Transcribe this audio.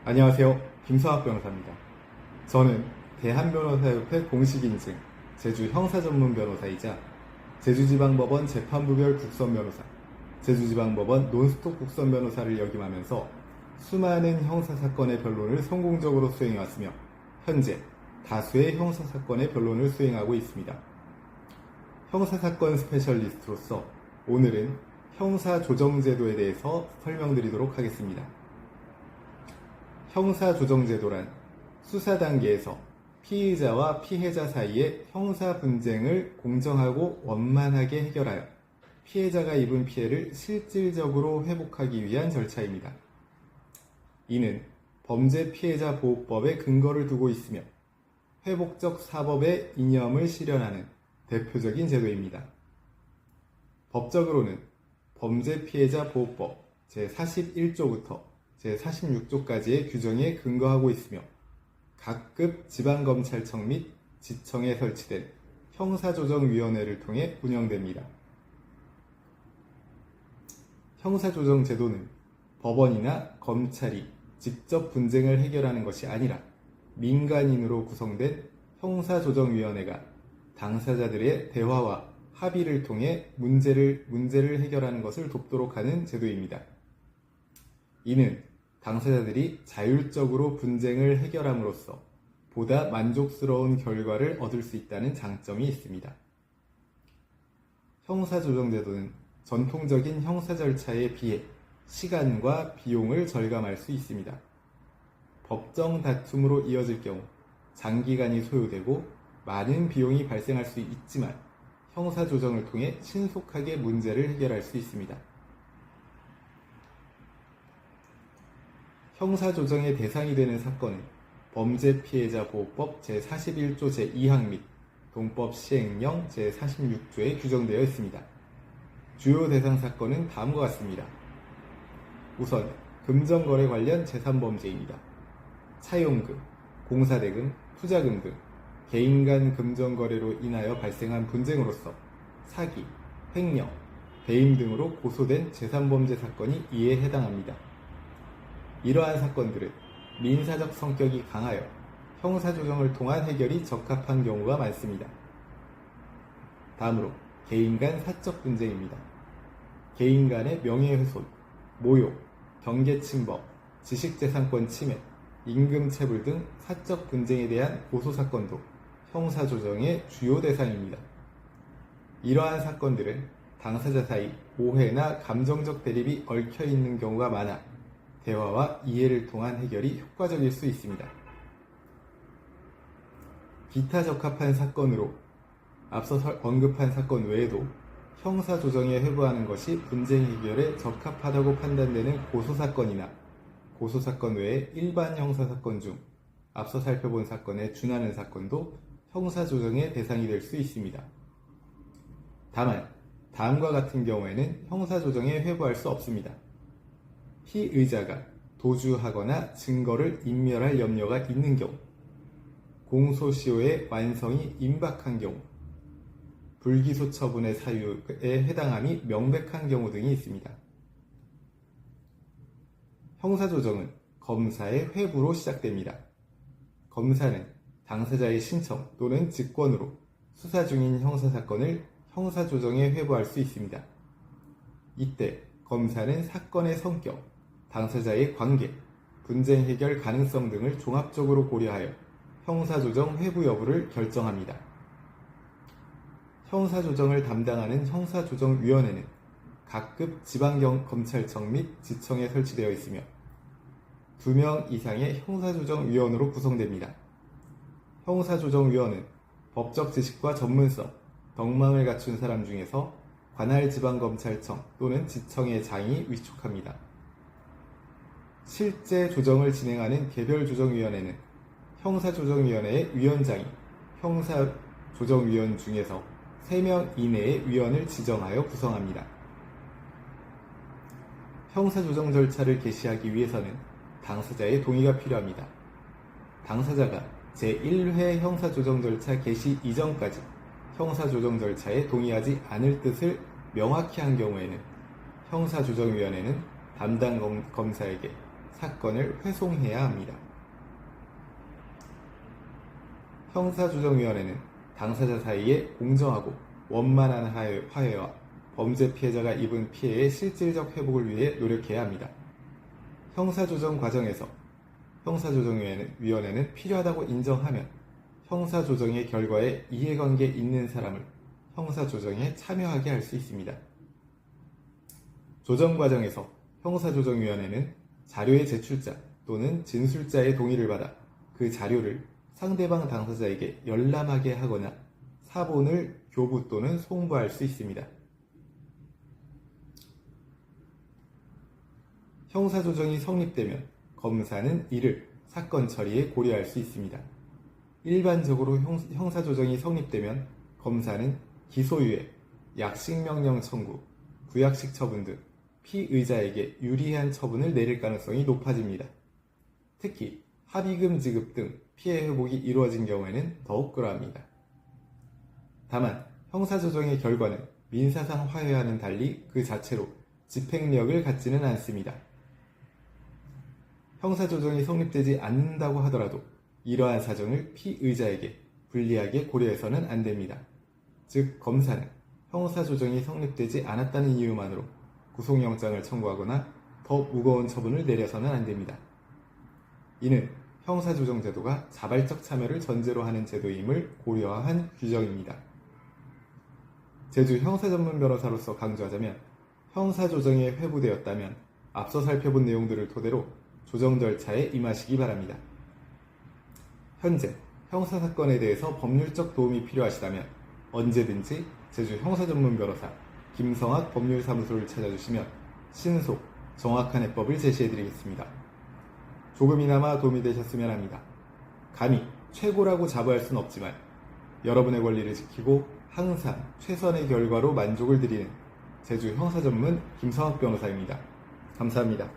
안녕하세요. 김성학 변호사입니다. 저는 대한변호사협회 공식인증 제주 형사전문변호사이자 제주지방법원 재판부별 국선변호사, 제주지방법원 논스톱 국선변호사를 역임하면서 수많은 형사사건의 변론을 성공적으로 수행해왔으며 현재 다수의 형사사건의 변론을 수행하고 있습니다. 형사사건 스페셜리스트로서 오늘은 형사조정제도에 대해서 설명드리도록 하겠습니다. 형사조정제도란 수사 단계에서 피의자와 피해자 사이의 형사 분쟁을 공정하고 원만하게 해결하여 피해자가 입은 피해를 실질적으로 회복하기 위한 절차입니다. 이는 범죄 피해자 보호법에 근거를 두고 있으며 회복적 사법의 이념을 실현하는 대표적인 제도입니다. 법적으로는 범죄 피해자 보호법 제41조부터 제46조까지의 규정에 근거하고 있으며 각급 지방검찰청 및 지청에 설치된 형사조정위원회를 통해 운영됩니다. 형사조정제도는 법원이나 검찰이 직접 분쟁을 해결하는 것이 아니라 민간인으로 구성된 형사조정위원회가 당사자들의 대화와 합의를 통해 문제를 해결하는 것을 돕도록 하는 제도입니다. 이는 당사자들이 자율적으로 분쟁을 해결함으로써 보다 만족스러운 결과를 얻을 수 있다는 장점이 있습니다. 형사조정제도는 전통적인 형사 절차에 비해 시간과 비용을 절감할 수 있습니다. 법정 다툼으로 이어질 경우 장기간이 소요되고 많은 비용이 발생할 수 있지만 형사조정을 통해 신속하게 문제를 해결할 수 있습니다. 형사조정의 대상이 되는 사건은 범죄 피해자 보호법 제41조 제2항 및 동법 시행령 제46조에 규정되어 있습니다. 주요 대상 사건은 다음과 같습니다. 우선 금전거래 관련 재산범죄입니다. 차용금, 공사대금, 투자금 등 개인 간 금전거래로 인하여 발생한 분쟁으로서 사기, 횡령, 배임 등으로 고소된 재산범죄 사건이 이에 해당합니다. 이러한 사건들은 민사적 성격이 강하여 형사조정을 통한 해결이 적합한 경우가 많습니다. 다음으로 개인 간 사적 분쟁입니다. 개인 간의 명예훼손, 모욕, 경계침범, 지식재산권 침해, 임금체불 등 사적 분쟁에 대한 고소사건도 형사조정의 주요 대상입니다. 이러한 사건들은 당사자 사이 오해나 감정적 대립이 얽혀있는 경우가 많아 대화와 이해를 통한 해결이 효과적일 수 있습니다. 기타 적합한 사건으로 앞서 언급한 사건 외에도 형사조정에 회부하는 것이 분쟁 해결에 적합하다고 판단되는 고소사건이나 고소사건 외에 일반 형사사건 중 앞서 살펴본 사건에 준하는 사건도 형사조정의 대상이 될 수 있습니다. 다만 다음과 같은 경우에는 형사조정에 회부할 수 없습니다. 피의자가 도주하거나 증거를 인멸할 염려가 있는 경우, 공소시효의 완성이 임박한 경우, 불기소 처분의 사유에 해당함이 명백한 경우 등이 있습니다. 형사조정은 검사의 회부로 시작됩니다. 검사는 당사자의 신청 또는 직권으로 수사 중인 형사사건을 형사조정에 회부할 수 있습니다. 이때 검사는 사건의 성격, 당사자의 관계, 분쟁 해결 가능성 등을 종합적으로 고려하여 형사조정 회부 여부를 결정합니다. 형사조정을 담당하는 형사조정위원회는 각급 지방검찰청 및 지청에 설치되어 있으며 2명 이상의 형사조정위원으로 구성됩니다. 형사조정위원은 법적 지식과 전문성, 덕망을 갖춘 사람 중에서 관할 지방검찰청 또는 지청의 장이 위촉합니다. 실제 조정을 진행하는 개별조정위원회는 형사조정위원회의 위원장이 형사조정위원 중에서 3명 이내의 위원을 지정하여 구성합니다. 형사조정 절차를 개시하기 위해서는 당사자의 동의가 필요합니다. 당사자가 제1회 형사조정 절차 개시 이전까지 형사조정 절차에 동의하지 않을 뜻을 명확히 한 경우에는 형사조정위원회는 담당 검사에게 사건을 회송해야 합니다. 형사조정위원회는 당사자 사이에 공정하고 원만한 화해와 범죄 피해자가 입은 피해의 실질적 회복을 위해 노력해야 합니다. 형사조정 과정에서 형사조정위원회는 필요하다고 인정하면 형사조정의 결과에 이해관계 있는 사람을 형사조정에 참여하게 할 수 있습니다. 조정 과정에서 형사조정위원회는 자료의 제출자 또는 진술자의 동의를 받아 그 자료를 상대방 당사자에게 열람하게 하거나 사본을 교부 또는 송부할 수 있습니다. 형사조정이 성립되면 검사는 이를 사건 처리에 고려할 수 있습니다. 일반적으로 형사조정이 성립되면 검사는 기소유예, 약식명령 청구, 구약식 처분 등 피의자에게 유리한 처분을 내릴 가능성이 높아집니다. 특히 합의금 지급 등 피해 회복이 이루어진 경우에는 더욱 그러합니다. 다만 형사조정의 결과는 민사상 화해와는 달리 그 자체로 집행력을 갖지는 않습니다. 형사조정이 성립되지 않는다고 하더라도 이러한 사정을 피의자에게 불리하게 고려해서는 안 됩니다. 즉 검사는 형사조정이 성립되지 않았다는 이유만으로 구속영장을 청구하거나 더 무거운 처분을 내려서는 안 됩니다. 이는 형사조정제도가 자발적 참여를 전제로 하는 제도임을 고려한 규정입니다. 제주 형사전문변호사로서 강조하자면 형사조정에 회부되었다면 앞서 살펴본 내용들을 토대로 조정 절차에 임하시기 바랍니다. 현재 형사사건에 대해서 법률적 도움이 필요하시다면 언제든지 제주 형사전문변호사 김성학 법률사무소를 찾아주시면 신속, 정확한 해법을 제시해드리겠습니다. 조금이나마 도움이 되셨으면 합니다. 감히 최고라고 자부할 수는 없지만 여러분의 권리를 지키고 항상 최선의 결과로 만족을 드리는 제주 형사전문 김성학 변호사입니다. 감사합니다.